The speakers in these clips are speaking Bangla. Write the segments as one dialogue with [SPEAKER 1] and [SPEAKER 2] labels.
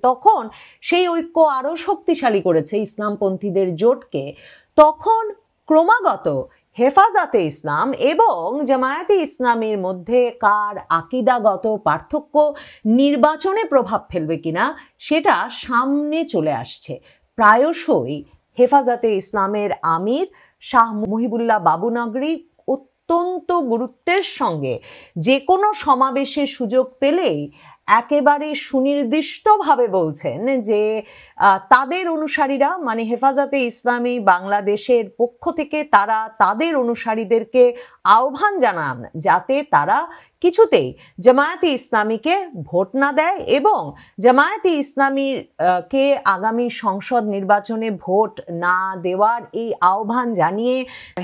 [SPEAKER 1] তখন সেই ঐক্য আরো শক্তিশালী করেছে ইসলামপন্থীদের জোটকে। তখন ক্রমাগত হেফাজতে ইসলাম এবং জামায়াতে ইসলামীর মধ্যে কার আকিদাগত পার্থক্য নির্বাচনে প্রভাব ফেলবে কিনা সেটা সামনে চলে আসছে। প্রায়শই হেফাজতে ইসলামের আমির শাহ মুহিবুল্লাহ বাবুনগরী অত্যন্ত গুরুত্বের সঙ্গে যে কোনো সমাবেশের সুযোগ পেলেই একেবারে সুনির্দিষ্টভাবে বলছেন যে তাদের অনুসারীরা মানে হেফাজতে ইসলামী বাংলাদেশের পক্ষ থেকে তারা তাদের অনুসারীদেরকে আহ্বান জানান যাতে তারা কিছুতেই জামায়াতে ইসলামীকে ভোট না দেয় এবং জামায়াতে ইসলামীর কে আগামী সংসদ নির্বাচনে ভোট না দেওয়ার এই আহ্বান জানিয়ে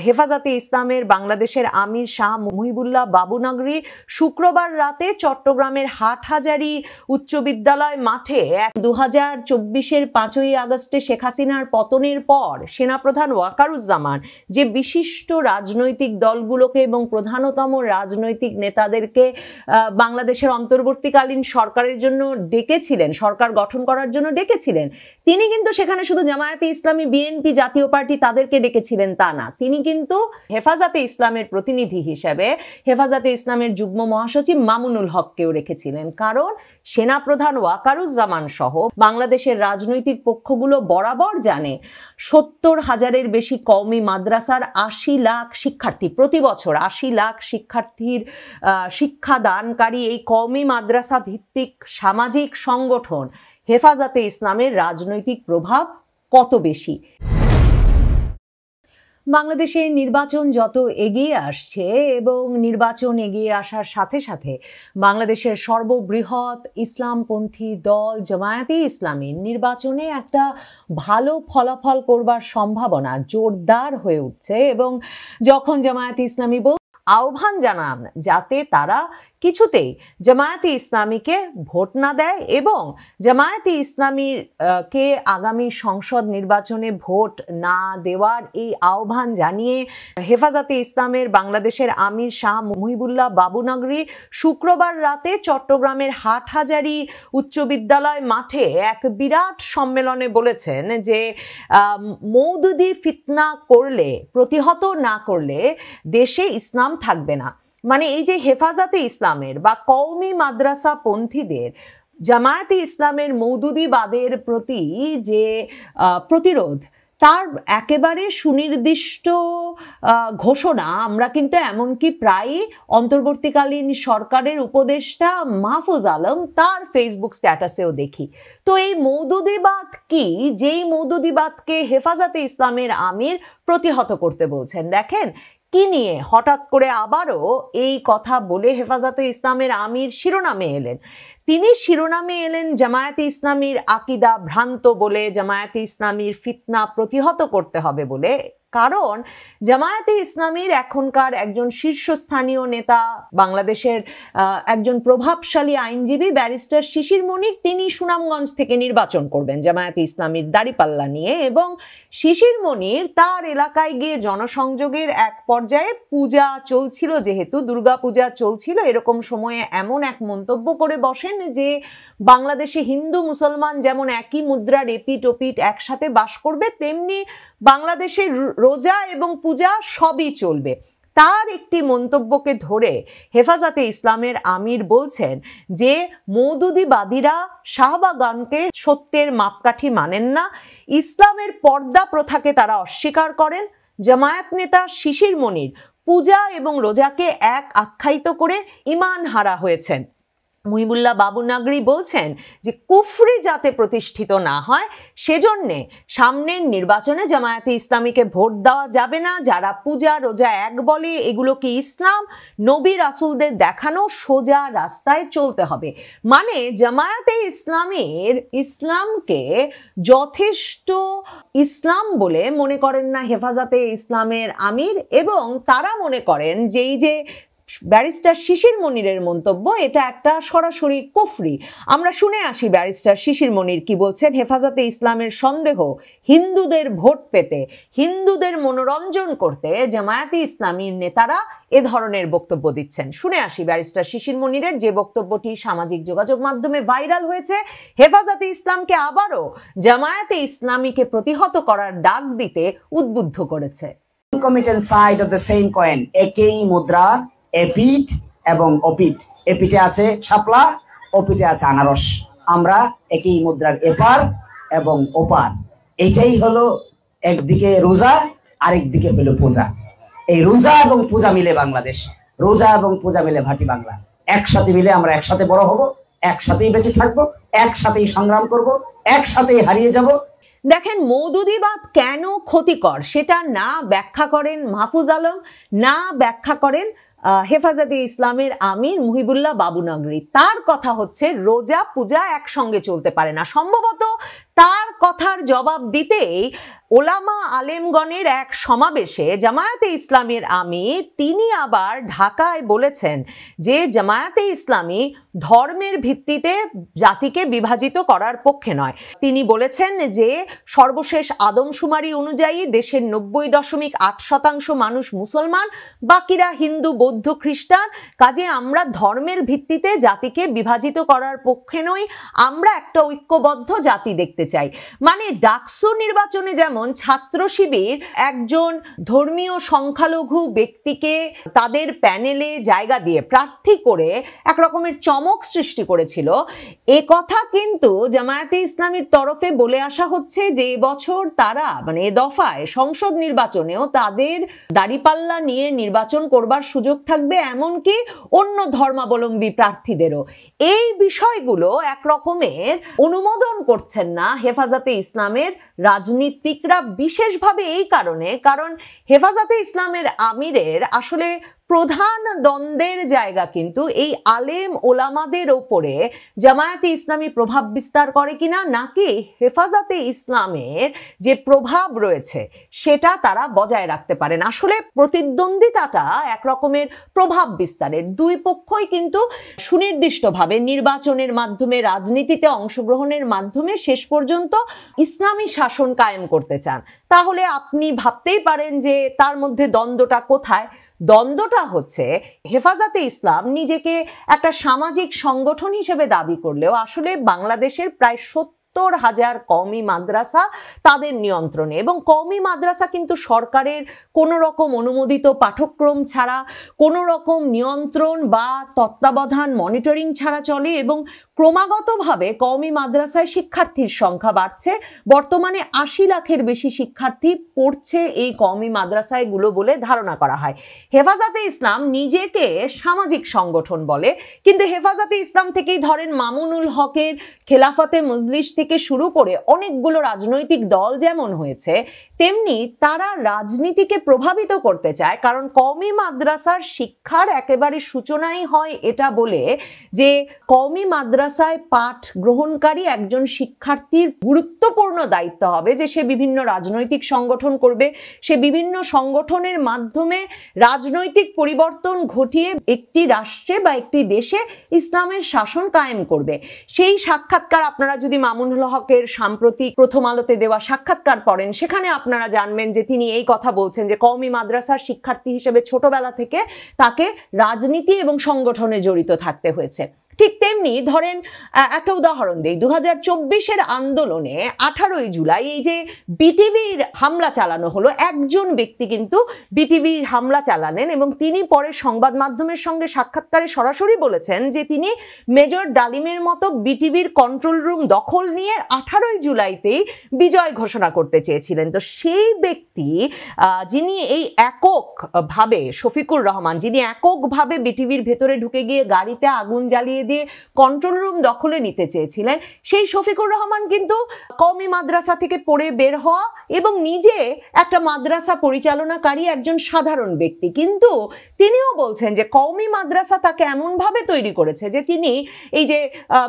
[SPEAKER 1] হেফাজতে ইসলামের বাংলাদেশের আমির শাহ মুহিবুল্লাহ বাবুনগরী শুক্রবার রাতে চট্টগ্রামের হাটহাজারী উচ্চ বিদ্যালয় মাঠে 2024-এর 5ই আগস্টে শেখ হাসিনার পতনের পর সেনাপ্রধান ওয়াকারুজ্জামান যে বিশিষ্ট রাজনৈতিক দলগুলোকে এবং প্রধানতম রাজনৈতিক নেতাদের বাংলাদেশের অন্তর্বর্তীকালীন সরকারের জন্য ডেকেছিলেন, সরকার গঠন করার জন্য ডেকেছিলেন, তিনি কিন্তু সেখানে শুধু জামায়াতে ইসলামী, বিএনপি, জাতীয় পার্টি তাদেরকে ডেকেছিলেন তা না, তিনি কিন্তু হেফাজতে ইসলামের প্রতিনিধি হিসেবে হেফাজতে ইসলামের যুগ্ম মহাসচিব মামুনুল হককেও রেখেছিলেন। কারণ সেনাপ্রধান ওয়াকারুজ্জামান সহ বাংলাদেশের রাজনৈতিক পক্ষগুলো বরাবর জানে 70,000-এর বেশি কওমি মাদ্রাসার 80 লাখ শিক্ষার্থী, প্রতি বছর 80 লাখ শিক্ষার্থীর শিক্ষাদানকারী এই কওমি মাদ্রাসা ভিত্তিক সামাজিক সংগঠন হেফাজতে ইসলামের রাজনৈতিক প্রভাব কত বেশি। বাংলাদেশে নির্বাচন যত এগিয়ে আসছে এবং নির্বাচন এগিয়ে আসার সাথে সাথে বাংলাদেশের সর্ববৃহৎ ইসলামপন্থী দল জামায়াতে ইসলামী নির্বাচনে একটা ভালো ফলাফল করবার সম্ভাবনা জোরদার হয়ে উঠছে এবং যখন জামায়াতে ইসলামী আহ্বান জানান যাতে তারা কিছুতেই জামায়াতে ইসলামীকে ভোট না দেয় এবং জামায়াতে ইসলামীর কে আগামী সংসদ নির্বাচনে ভোট না দেওয়ার এই আহ্বান জানিয়ে হেফাজতে ইসলামের বাংলাদেশের আমির শাহ মুহিবুল্লাহ বাবুনগরী শুক্রবার রাতে চট্টগ্রামের হাটহাজারী উচ্চ বিদ্যালয় মাঠে এক বিরাট সম্মেলনে বলেছেন যে মওদুদি ফিতনা করলে, প্রতিহত না করলে দেশে ইসলাম থাকবে না। মানে এই যে হেফাজতে ইসলামের বা কওমি মাদ্রাসা পন্থীদের জামায়াতে ইসলামের মওদুদিবাদের প্রতি যে প্রতিরোধ, তার একেবারে সুনির্দিষ্ট ঘোষণা আমরা কিন্তু এমনকি প্রায়ই অন্তর্বর্তীকালীন সরকারের উপদেষ্টা মাহফুজ আলম তার ফেসবুক স্ট্যাটাসেও দেখি। তো এই মওদুদিবাদ কি, যেই মওদুদিবাদকে হেফাজতে ইসলামের আমির প্রতিহত করতে বলছেন, দেখেন কি নিয়ে হঠাৎ করে আবারও এই কথা বলে হেফাজতে ইসলামের আমির শিরোনামে এলেন। তিনি শিরোনামে এলেন জামায়াতে ইসলামীর আকিদা ভ্রান্ত বলে, জামায়াতে ইসলামীর ফিতনা প্রতিহত করতে হবে বলে। কারণ জামায়াতে ইসলামীর এখনকার একজন শীর্ষস্থানীয় নেতা, বাংলাদেশের একজন প্রভাবশালী আইনজীবী ব্যারিস্টার শিশির মনির, তিনি সুনামগঞ্জ থেকে নির্বাচন করবেন জামায়াতে ইসলামীর দাঁড়িপাল্লা নিয়ে এবং শিশির মনির তার এলাকায় গিয়ে জনসংযোগের এক পর্যায়ে পূজা চলছিল, যেহেতু দুর্গা পূজা চলছিল, এরকম সময়ে এমন এক মন্তব্য করে বসেন যে বাংলাদেশে হিন্দু মুসলমান যেমন একই মুদ্রার এপিট ওপিট একসাথে বাস করবে, তেমনি বাংলাদেশে রোজা এবং পূজা সবই চলবে। তার একটি মন্তব্যকে ধরে হেফাজতে ইসলামের আমির বলছেন যে মওদুদিবাদীরা শাহবাগকে সত্যের মাপকাঠি মানেন না, ইসলামের পর্দা প্রথাকে তারা অস্বীকার করেন। জামায়াত নেতা শিশির মনির পূজা এবং রোজাকে এক আখ্যায়িত করে ঈমান হারা হয়েছেন। মুহিবুল্লাহ বাবুনগরী বলছেন যে কুফরি যাতে প্রতিষ্ঠিত না হয় সেজন্যে সামনের নির্বাচনে জামায়াতে ইসলামীকে ভোট দেওয়া যাবে না। যারা পূজা রোজা এক বলে এগুলোকে ইসলাম, নবী রাসূলদের দেখানো সোজা রাস্তায় চলতে হবে। মানে জামায়াতে ইসলামীর ইসলামকে যথেষ্ট ইসলাম বলে মনে করেন না হেফাজতে ইসলামের আমির, এবং তারা মনে করেন যে এই যে ব্যারিস্টার শিশির মনিরের মন্তব্য, এটা একটা সরাসরি কুফরি। আমরা শুনে আসি ব্যারিস্টার শিশির মনির কি বলছেন। হেফাজতে ইসলামের সন্দেহ হিন্দুদের ভোট পেতে, হিন্দুদের মনোরঞ্জন করতে জামায়াতে ইসলামীর নেতারা এ ধরনের বক্তব্য দিচ্ছেন। শুনে আসি ব্যারিস্টার শিশির মনিরের যে বক্তব্যটি সামাজিক যোগাযোগ মাধ্যমে ভাইরাল হয়েছে, হেফাজতে ইসলামকে আবারও জামায়াতে ইসলামীকে প্রতিহত করার ডাক দিতে উদ্বুদ্ধ করেছে।
[SPEAKER 2] Concomitant side of the same coin, একই মুদ্রা, এপিঠ এবং অপিঠ। এপিঠে আছে শাপলা, অপিঠে আছে আনারস। আমরা একই মুদ্রার এপার এবং ওপার। এটাই হলো একদিকে রোজা, আরেকদিকে হলো পূজা। এই রোজা এবং পূজা মিলে বাংলাদেশ, রোজা এবং পূজা মিলে ভাটি বাংলা। একসাথে মিলে আমরা একসাথে বড় হব, একসাথেই বেঁচে থাকবো, একসাথেই সংগ্রাম করব, একসাথেই হারিয়ে যাব।
[SPEAKER 1] দেখেন, মওদুদিবাদ কেন ক্ষতিকর সেটা না ব্যাখ্যা করেন মাহফুজ আলম, না ব্যাখ্যা করেন হেফাজতে ইসলামের আমির মুহিবুল্লাহ বাবুনগরী। তার কথা হচ্ছে রোজা পূজা একসঙ্গে চলতে পারে না। সম্ভবত তার কথার জবাব দিতেই ওলামা আলেমগণের এক সমাবেশে জামায়াতে ইসলামের আমির তিনি আবার ঢাকায় বলেছেন যে জামায়াতে ইসলামী ধর্মের ভিত্তিতে জাতিকে বিভাজিত করার পক্ষে নয়। তিনি বলেছেন যে সর্বশেষ আদমশুমারি অনুযায়ী দেশের 90.8% মানুষ মুসলমান, বাকিরা হিন্দু, বৌদ্ধ, খ্রিস্টান। কাজে আমরা ধর্মের ভিত্তিতে জাতিকে বিভাজিত করার পক্ষে নই, আমরা একটা ঐক্যবদ্ধ জাতি দেখতে চাই। মানে ডাকসু নির্বাচনে যেমন ছাত্র শিবির একজন ধর্মীয় সংখ্যালঘু ব্যক্তিকে তাদের প্যানেলে জায়গা দিয়ে প্রার্থী করে এক রকমের চমক সৃষ্টি করেছিল, এ কথা কিন্তু জামায়াতে ইসলামীর তরফে বলে আসা হচ্ছে যে এবছর তারা মানে এ দফায় সংসদ নির্বাচনেও তাদের দাড়িপাল্লা নিয়ে নির্বাচন করবার সুযোগ থাকবে, এমনকি অন্য ধর্মাবলম্বী প্রার্থীদেরও। এই বিষয়গুলো এক রকমের অনুমোদন করছেন না হেফাজতে ইসলামের রাজনীতিকরা, বিশেষভাবে এই কারণে, কারণ হেফাজতে ইসলামের আমিরের আসলে প্রধান দ্বন্দ্বের জায়গা কিন্তু এই আলেম ওলামাদের ওপরে জামায়াতে ইসলামী প্রভাব বিস্তার করে কিনা, নাকি হেফাজতে ইসলামের যে প্রভাব রয়েছে সেটা তারা বজায় রাখতে পারেন। আসলে প্রতিদ্বন্দ্বিতাটা এক রকমের প্রভাব বিস্তারের। দুই পক্ষই কিন্তু সুনির্দিষ্টভাবে নির্বাচনের মাধ্যমে, রাজনীতিতে অংশগ্রহণের মাধ্যমে শেষ পর্যন্ত ইসলামী শাসন কায়েম করতে চান। তাহলে আপনি ভাবতেই পারেন যে তার মধ্যে দ্বন্দ্বটা কোথায়। দ্বন্দ্বটা হচ্ছে হেফাজতে ইসলাম নিজেকে একটা সামাজিক সংগঠন হিসেবে দাবি করলেও আসলে বাংলাদেশের প্রায় 70,000 কওমি মাদ্রাসা তাদের নিয়ন্ত্রণে, এবং কওমি মাদ্রাসা কিন্তু সরকারের কোনো রকম অনুমোদিত পাঠ্যক্রম ছাড়া, কোনো রকম নিয়ন্ত্রণ বা তত্ত্বাবধান মনিটরিং ছাড়া চলে, এবং ক্রমাগতভাবে কওমি মাদ্রাসায় শিক্ষার্থীর সংখ্যা বাড়ছে। বর্তমানে 80 লাখের বেশি শিক্ষার্থী পড়ছে এই কওমি মাদ্রাসায়গুলো বলে ধারণা করা হয়। হেফাজতে ইসলাম নিজেকে সামাজিক সংগঠন বলে, কিন্তু হেফাজতে ইসলাম থেকেই ধরেন মামুনুল হকের খেলাফতে মজলিস থেকে শুরু করে অনেকগুলো রাজনৈতিক দল যেমন হয়েছে, তেমনি তারা রাজনীতিকে প্রভাবিত করতে চায়। কারণ কওমি মাদ্রাসার শিক্ষার একেবারে সূচনাই হয় এটা বলে যে কওমি মাদ্রাসায় পাঠ গ্রহণকারী একজন শিক্ষার্থীর গুরুত্বপূর্ণ দায়িত্ব হবে যে সে বিভিন্ন রাজনৈতিক সংগঠন করবে, সে বিভিন্ন সংগঠনের মাধ্যমে রাজনৈতিক পরিবর্তন ঘটিয়ে একটি রাষ্ট্রে বা একটি দেশে ইসলামের শাসন কায়েম করবে। সেই সাক্ষাৎকার আপনারা যদি মামুনুল হকের সাম্প্রতিক প্রথম আলোতে দেওয়া সাক্ষাৎকার পড়েন, সেখানে আপনারা জানবেন যে তিনি এই কথা বলছেন যে কওমি মাদ্রাসার শিক্ষার্থী হিসেবে ছোটবেলা থেকে তাকে রাজনীতি এবং সংগঠনে জড়িত থাকতে হয়েছে। ঠিক তেমনি ধরেন একটা উদাহরণ দেই, 2024-এর আন্দোলনে 18ই জুলাই এই যে বিটিভির হামলা চালানো হলো, একজন ব্যক্তি কিন্তু বিটিভি হামলা চালানেন এবং তিনি পরে সংবাদ মাধ্যমের সঙ্গে সাক্ষাৎকারে সরাসরি বলেছেন যে তিনি মেজর ডালিমের মতো বিটিভির কন্ট্রোল রুম দখল নিয়ে 18ই জুলাইতেই বিজয় ঘোষণা করতে চেয়েছিলেন। তো সেই ব্যক্তি যিনি এই এককভাবে, শফিকুর রহমান, যিনি এককভাবে বিটিভির ভেতরে ঢুকে গিয়ে গাড়িতে আগুন জ্বালিয়ে দিয়ে কন্ট্রোল রুম দখলে নিতে চেয়েছিলেন, সেই শফিকুর রহমান কিন্তু কওমি মাদ্রাসা থেকে পড়ে বের হওয়া এবং নিজে একটা মাদ্রাসা পরিচালনাকারী একজন সাধারণ ব্যক্তি। কিন্তু তিনিও বলছেন যে কওমি মাদ্রাসা তাকে এমনভাবে তৈরি করেছে যে তিনি এই যে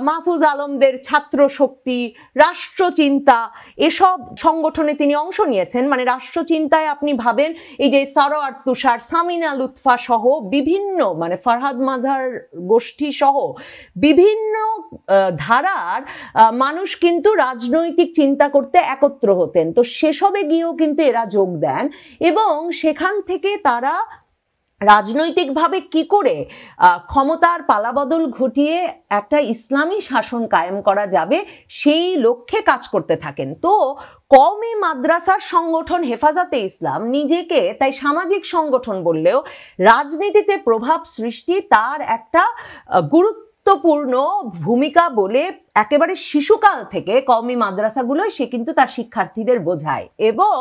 [SPEAKER 1] মাহফুজ আলমদের ছাত্র শক্তি, রাষ্ট্রচিন্তা এসব সংগঠনে তিনি অংশ নিয়েছেন। মানে রাষ্ট্রচিন্তায় আপনি ভাবেন এই যে সারোয়ার তুষার, সামিনা লুৎফা সহ বিভিন্ন, মানে ফারহাদ মাজার গোষ্ঠী সহ বিভিন্ন ধারার মানুষ কিন্তু রাজনৈতিক চিন্তা করতে একত্র হতেন। তো সেসবে গিয়েও কিন্তু এরা যোগ দেন এবং সেখান থেকে তারা রাজনৈতিকভাবে কি করে ক্ষমতার পালাবদল ঘটিয়ে একটা ইসলামী শাসন কায়েম করা যাবে সেই লক্ষ্যে কাজ করতে থাকেন। তো কওমি মাদ্রাসার সংগঠন হেফাজতে ইসলাম নিজেকে তাই সামাজিক সংগঠন বললেও রাজনীতিতে প্রভাব সৃষ্টি তার একটা গুরুত্বপূর্ণ ভূমিকা বলে একেবারে শিশুকাল থেকে কওমি মাদ্রাসাগুলোই সে কিন্তু তার শিক্ষার্থীদের বোঝায়। এবং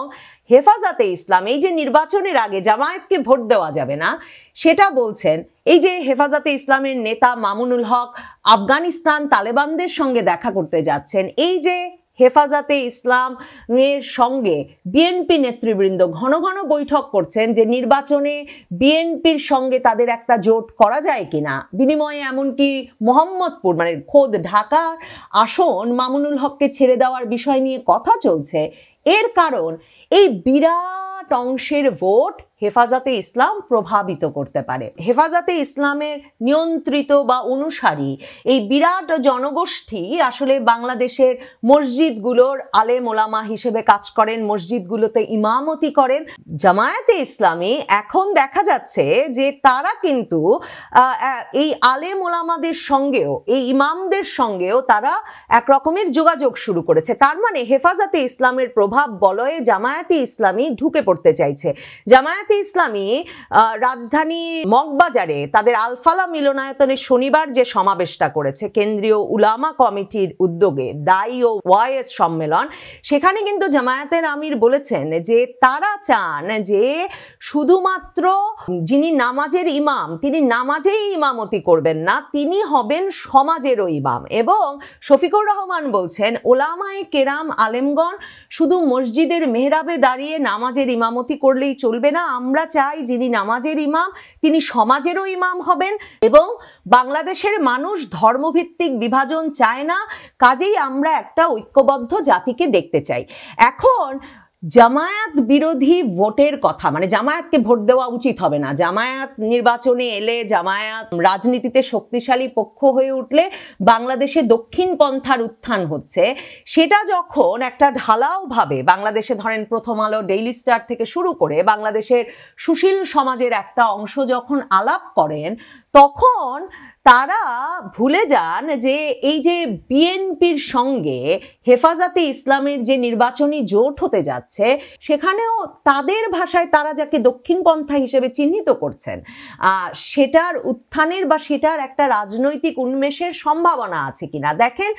[SPEAKER 1] হেফাজতে ইসলাম এই যে নির্বাচনের আগে জামায়াতকে ভোট দেওয়া যাবে না সেটা বলছেন, এই যে হেফাজতে ইসলামের নেতা মামুনুল হক আফগানিস্তান তালেবানদের সঙ্গে দেখা করতে যাচ্ছেন, এই যে হেফাজতে ইসলামের সঙ্গে বিএনপি নেতৃবৃন্দ ঘন ঘন বৈঠক করছেন যে নির্বাচনে বিএনপির সঙ্গে তাদের একটা জোট করা যায় কিনা, বিনিময়ে এমনকি মোহাম্মদপুর মানে খোদ ঢাকার আসন মামুনুল হককে ছেড়ে দেওয়ার বিষয় নিয়ে কথা চলছে। এর কারণ এই বিরাট অংশের ভোট হেফাজতে ইসলাম প্রভাবিত করতে পারে। হেফাজতে ইসলামের নিয়ন্ত্রিত বা অনুসারী এই বিরাট জনগোষ্ঠী আসলে বাংলাদেশের মসজিদগুলোর আলেম ওলামা হিসেবে কাজ করেন, মসজিদগুলোতে ইমামতি করেন। জামায়াতে ইসলামী এখন দেখা যাচ্ছে যে তারা কিন্তু এই আলেম ওলামাদের সঙ্গেও এই ইমামদের সঙ্গেও তারা এক রকমের যোগাযোগ শুরু করেছে। তার মানে হেফাজতে ইসলামের প্রভাব বলয়ে জামায়াতে ইসলামী ঢুকে পড়তে চাইছে। জামায়াতে ইসলামী রাজধানী মগবাজারে তাদের আলফালা মিলনায়তনে শনিবার যে সমাবেশটা করেছে কেন্দ্রীয় উলামা কমিটির উদ্যোগে দায়ী ও ওয়াইএস সম্মেলন, সেখানে কিন্তু জামায়াতের আমির বলেছেন যে তারা চান যে শুধুমাত্র যিনি নামাজের ইমাম তিনি নামাজেই ইমামতি করবেন না, তিনি হবেন সমাজেরও ইমাম। এবং শফিকুর রহমান বলছেন ওলামায়ে কেরাম আলেমগণ শুধু মসজিদের মেহরাবে দাঁড়িয়ে নামাজের ইমামতি করলেই চলবে না, আমরা চাই যিনি নামাজের ইমাম তিনি সমাজেরও ইমাম হবেন। এবং বাংলাদেশের মানুষ ধর্মভিত্তিক বিভাজন চায় না, কাজেই আমরা একটা ঐক্যবদ্ধ জাতিকে দেখতে চাই। এখন জামায়াত বিরোধী ভোটের কথা, মানে জামায়াতকে ভোট দেওয়া উচিত হবে না, জামায়াত নির্বাচনে এলে জামায়াত রাজনীতিতে শক্তিশালী পক্ষ হয়ে উঠলে বাংলাদেশে দক্ষিণ পন্থার উত্থান হচ্ছে, সেটা যখন একটা ঢালাও ভাবে বাংলাদেশে ধরেন প্রথম আলো, ডেইলি স্টার থেকে শুরু করে বাংলাদেশের সুশীল সমাজের একটা অংশ যখন আলাপ করেন তখন তারা ভুলে যান যে এই যে বিএনপির সঙ্গে হেফাজতে ইসলামের যে নির্বাচনী জোট হতে যাচ্ছে সেখানেও তাদের ভাষায় তারা যাকে দক্ষিণপন্থা হিসেবে চিহ্নিত করছেন সেটার উত্থানের বা সেটার একটা রাজনৈতিক উন্মেষের সম্ভাবনা আছে কিনা। দেখেন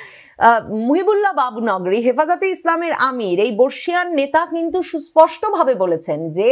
[SPEAKER 1] মুহিবুল্লাহ বাবু নগরী হেফাজতে ইসলামের আমির এই বর্ষিয়ান নেতা কিন্তু সুস্পষ্টভাবে বলেছেন যে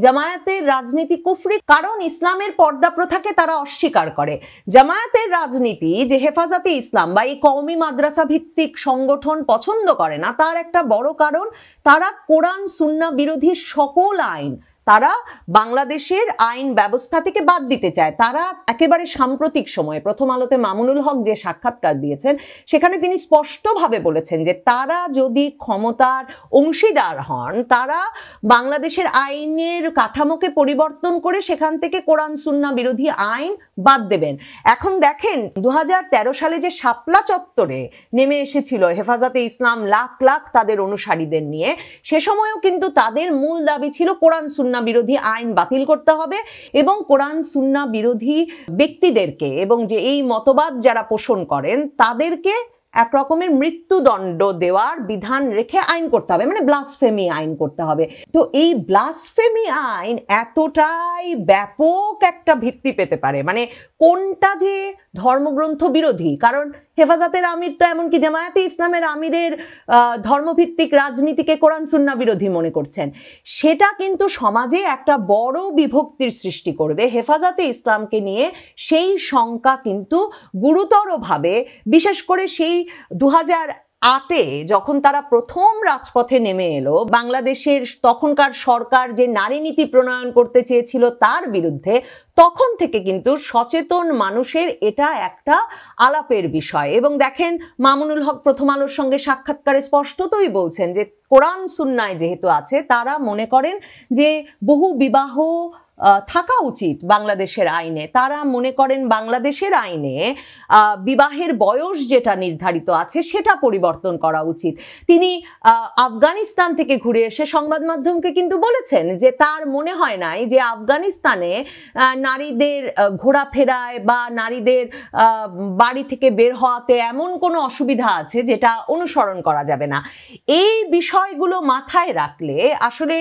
[SPEAKER 1] জামায়াতের রাজনীতি কুফরি, কারণ ইসলামের পর্দা প্রথাকে তারা অস্বীকার করে। জামায়াতের রাজনীতি যে হেফাজতে ইসলাম বা এই কওমি মাদ্রাসা ভিত্তিক সংগঠন পছন্দ করে না তার একটা বড় কারণ তারা কোরআন সুন্নাহ বিরোধী সকল আইন তারা বাংলাদেশের আইন ব্যবস্থা থেকে বাদ দিতে চায়। তারা একেবারে সাম্প্রতিক সময়ে প্রথম আলোতে মামুনুল হক যে সাক্ষাৎকার দিয়েছেন সেখানে তিনি স্পষ্টভাবে বলেছেন যে তারা যদি ক্ষমতার অংশীদার হন তারা বাংলাদেশের আইনের কাঠামোকে পরিবর্তন করে সেখান থেকে কোরআন সুন্নাহ বিরোধী আইন বাদ দেবেন। এখন দেখেন 2013 সালে যে শাপলা চত্বরে নেমে এসেছিল হেফাজতে ইসলাম লাখ লাখ তাদের অনুসারীদের নিয়ে, সে সময়ও কিন্তু তাদের মূল দাবি ছিল কোরআন সুন্নাহ বিরোধী আইন বাতিল করতে হবে এবং কোরআন সুন্নাহ বিরোধী ব্যক্তিদেরকে এবং যে এই মতবাদ যারা পোষণ করেন তাদেরকে এক রকমের মৃত্যুদণ্ড দেওয়ার বিধান রেখে আইন করতে হবে, মানে ব্লাসফেমি আইন করতে হবে। তো এই ব্লাসফেমি আইন এতটাই ব্যাপক একটা ভিত্তি পেতে পারে, মানে কোনটা যে ধর্মগ্রন্থ বিরোধী, কারণ হেফাজতের আমির তো এমনকি জামায়াতে ইসলামের আমিরের ধর্মভিত্তিক রাজনীতিকে কোরআন সুন্নাহ বিরোধী মনে করছেন, সেটা কিন্তু সমাজে একটা বড় বিভক্তির সৃষ্টি করবে। হেফাজতে ইসলামকে নিয়ে সেই শঙ্কা কিন্তু গুরুতরভাবে, বিশেষ করে সেই 2008-এ যখন তারা প্রথম রাজপথে নেমে এলো, বাংলাদেশের তখনকার সরকার যে নারী নীতি প্রণয়ন করতে চেয়েছিল তার বিরুদ্ধে, তখন থেকে কিন্তু সচেতন মানুষের এটা একটা আলাপের বিষয়। এবং দেখেন, মামুনুল হক প্রথম আলোর সঙ্গে সাক্ষাৎকারে স্পষ্টতই বলছেন যে কোরআন সুন্নায় যেহেতু আছে, তারা মনে করেন যে বহু বিবাহ থাকা উচিত বাংলাদেশের আইনে। তারা মনে করেন বাংলাদেশের আইনে বিবাহের বয়স যেটা নির্ধারিত আছে সেটা পরিবর্তন করা উচিত। তিনি আফগানিস্তান থেকে ঘুরে এসে সংবাদ মাধ্যমকে কিন্তু বলেছেন যে তার মনে হয় নাই যে আফগানিস্তানে নারীদের ঘোরাফেরায় বা নারীদের বাড়ি থেকে বের হওয়াতে এমন কোনো অসুবিধা আছে যেটা অনুসরণ করা যাবে না। এই বিষয়গুলো মাথায় রাখলে আসলে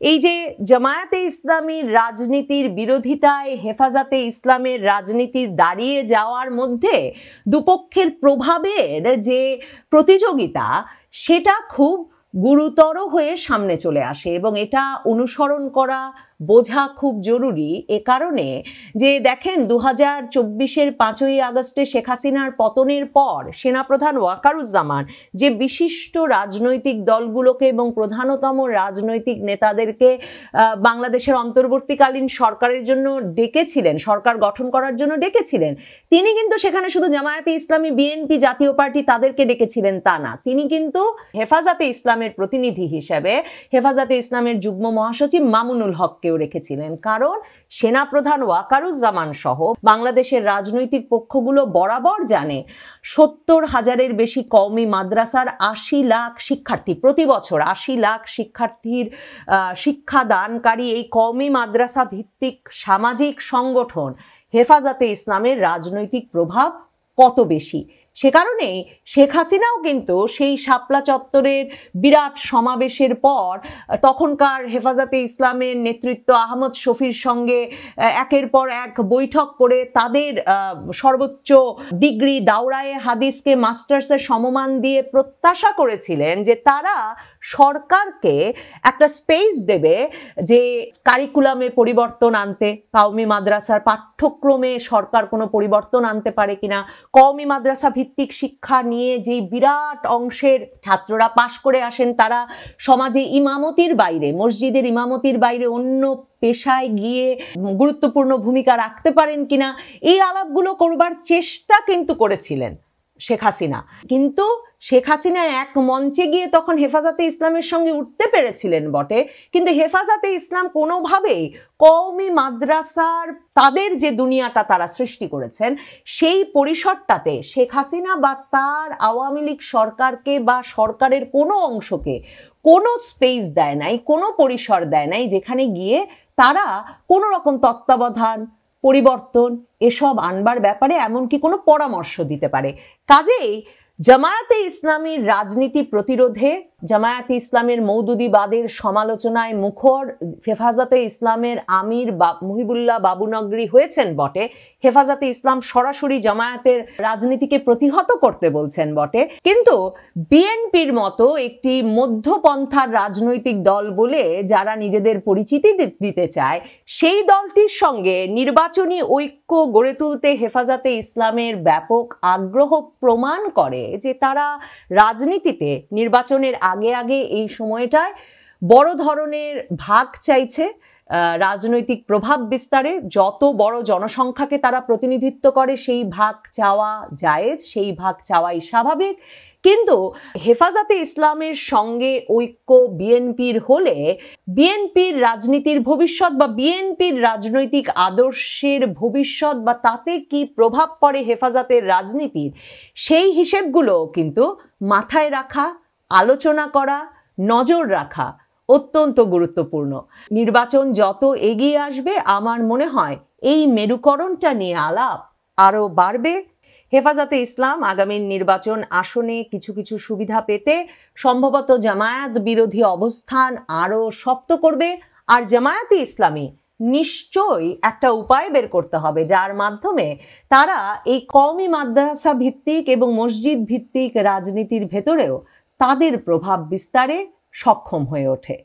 [SPEAKER 1] এই যে জামায়াতে ইসলামীর রাজনীতির বিরোধিতায় হেফাজতে ইসলামের রাজনীতির দাঁড়িয়ে যাওয়ার মধ্যে দুপক্ষের প্রভাবের যে প্রতিযোগিতা, সেটা খুব গুরুতর হয়ে সামনে চলে আসে এবং এটা অনুসরণ করা, বোঝা খুব জরুরি। এ কারণে যে দেখেন 2024-এর 5ই আগস্টে শেখ হাসিনার পতনের পর সেনাপ্রধান ওয়াকারুজ্জামান যে বিশিষ্ট রাজনৈতিক দলগুলোকে এবং প্রধানতম রাজনৈতিক নেতাদেরকে বাংলাদেশের অন্তর্বর্তীকালীন সরকারের জন্য ডেকেছিলেন, সরকার গঠন করার জন্য ডেকেছিলেন, তিনি কিন্তু সেখানে শুধু জামায়াতে ইসলামী, বিএনপি, জাতীয় পার্টি তাদেরকে ডেকেছিলেন তা না। তিনি কিন্তু হেফাজতে ইসলামের প্রতিনিধি হিসেবে হেফাজতে ইসলামের যুগ্ম মহাসচিব মামুনুল হককে রেখেছিলেন। কারণ সেনাপ্রধান ওয়াকারুজ্জামান সহ বাংলাদেশের রাজনৈতিক পক্ষগুলো বরাবর জানে 70,000-এর বেশি কওমি মাদ্রাসার 80 লাখ শিক্ষার্থী, প্রতি বছর 80 লাখ শিক্ষার্থীর শিক্ষাদানকারী এই কওমি মাদ্রাসা ভিত্তিক সামাজিক সংগঠন হেফাজতে ইসলামের রাজনৈতিক প্রভাব কত বেশি। সে কারণেই শেখ হাসিনাও কিন্তু সেই শাপলা চত্বরের বিরাট সমাবেশের পর তখনকার হেফাজতে ইসলামের নেতৃত্ব আহমদ শফির সঙ্গে একের পর এক বৈঠক করে তাদের সর্বোচ্চ ডিগ্রি দাওরায়ে হাদিসকে মাস্টার্সের সমমান দিয়ে প্রত্যাশা করেছিলেন যে তারা সরকারকে একটা স্পেস দেবে যে কারিকুলামে পরিবর্তন আনতে, কওমি মাদ্রাসার পাঠ্যক্রমে সরকার কোনো পরিবর্তন আনতে পারে কিনা, কওমি মাদ্রাসা ভিত্তিক শিক্ষা নিয়ে যে বিরাট অংশের ছাত্ররা পাশ করে আসেন তারা সমাজে ইমামতির বাইরে, মসজিদের ইমামতির বাইরে অন্য পেশায় গিয়ে গুরুত্বপূর্ণ ভূমিকা রাখতে পারেন কিনা, এই আলাপগুলো করবার চেষ্টা কিন্তু করেছিলেন শেখ হাসিনা। কিন্তু শেখ হাসিনা এক মঞ্চে গিয়ে তখন হেফাজতে ইসলামের সঙ্গে উঠতে পেরেছিলেন বটে, কিন্তু হেফাজতে ইসলাম কোনোভাবেই কওমি মাদ্রাসার তাদের যে দুনিয়াটা তারা সৃষ্টি করেছেন সেই পরিসরটাতে শেখ হাসিনা বা তার আওয়ামী লীগ সরকারকে বা সরকারের কোনো অংশকে কোনো স্পেস দেয় নাই, কোনো পরিসর দেয় নাই যেখানে গিয়ে তারা কোনো রকম তত্ত্বাবধান, পরিবর্তন এসব আনবার ব্যাপারে এমনকি কোনো পরামর্শ দিতে পারে। কাজেই জামায়াতে ইসলামীর রাজনীতি প্রতিরোধে, জামায়াতে ইসলামের মওদুদিবাদের সমালোচনায় মুখর হেফাজতে ইসলামের আমির মুহিবুল্লাহ বাবুনগরী হয়েছেন বটে, হেফাজতে ইসলাম সরাসরি জামায়াতের রাজনীতিকে প্রতিহত করতে বলছেন বটে, কিন্তু বিএনপির মতো একটি মধ্যপন্থার রাজনৈতিক দল বলে যারা নিজেদের পরিচিতি দিতে চায়, সেই দলটির সঙ্গে নির্বাচনী ঐক্য গড়ে তুলতে হেফাজতে ইসলামের ব্যাপক আগ্রহ প্রমাণ করে যে তারা রাজনীতিতে নির্বাচনের আগে আগে এই সময়টায় বড় ধরনের ভাগ চাইছে, রাজনৈতিক প্রভাব বিস্তারে। যত বড় জনসংখ্যাকে তারা প্রতিনিধিত্ব করে সেই ভাগ চাওয়া জায়েজ, সেই ভাগ চাওয়াই স্বাভাবিক। কিন্তু হেফাজতে ইসলামের সঙ্গে ঐক্য বিএনপির হলে বিএনপির রাজনীতির ভবিষ্যৎ বা বিএনপির রাজনৈতিক আদর্শের ভবিষ্যৎ বা তাতে কি প্রভাব পড়ে হেফাজতের রাজনীতির, সেই হিসেবগুলো কিন্তু মাথায় রাখা, আলোচনা করা, নজর রাখা অত্যন্ত গুরুত্বপূর্ণ। নির্বাচন যত এগিয়ে আসবে আমার মনে হয় এই মেরুকরণটা নিয়ে আলাপ আরও বাড়বে। হেফাজতে ইসলাম আগামী নির্বাচন আসনে কিছু কিছু সুবিধা পেতে সম্ভবত জামায়াত বিরোধী অবস্থান আরও শক্ত করবে, আর জামায়াতে ইসলামী নিশ্চয়ই একটা উপায় বের করতে হবে যার মাধ্যমে তারা এই কওমি মাদ্রাসা ভিত্তিক এবং মসজিদ ভিত্তিক রাজনীতির ভেতরেও তাদের প্রভাব বিস্তারে সক্ষম হয়ে ওঠে।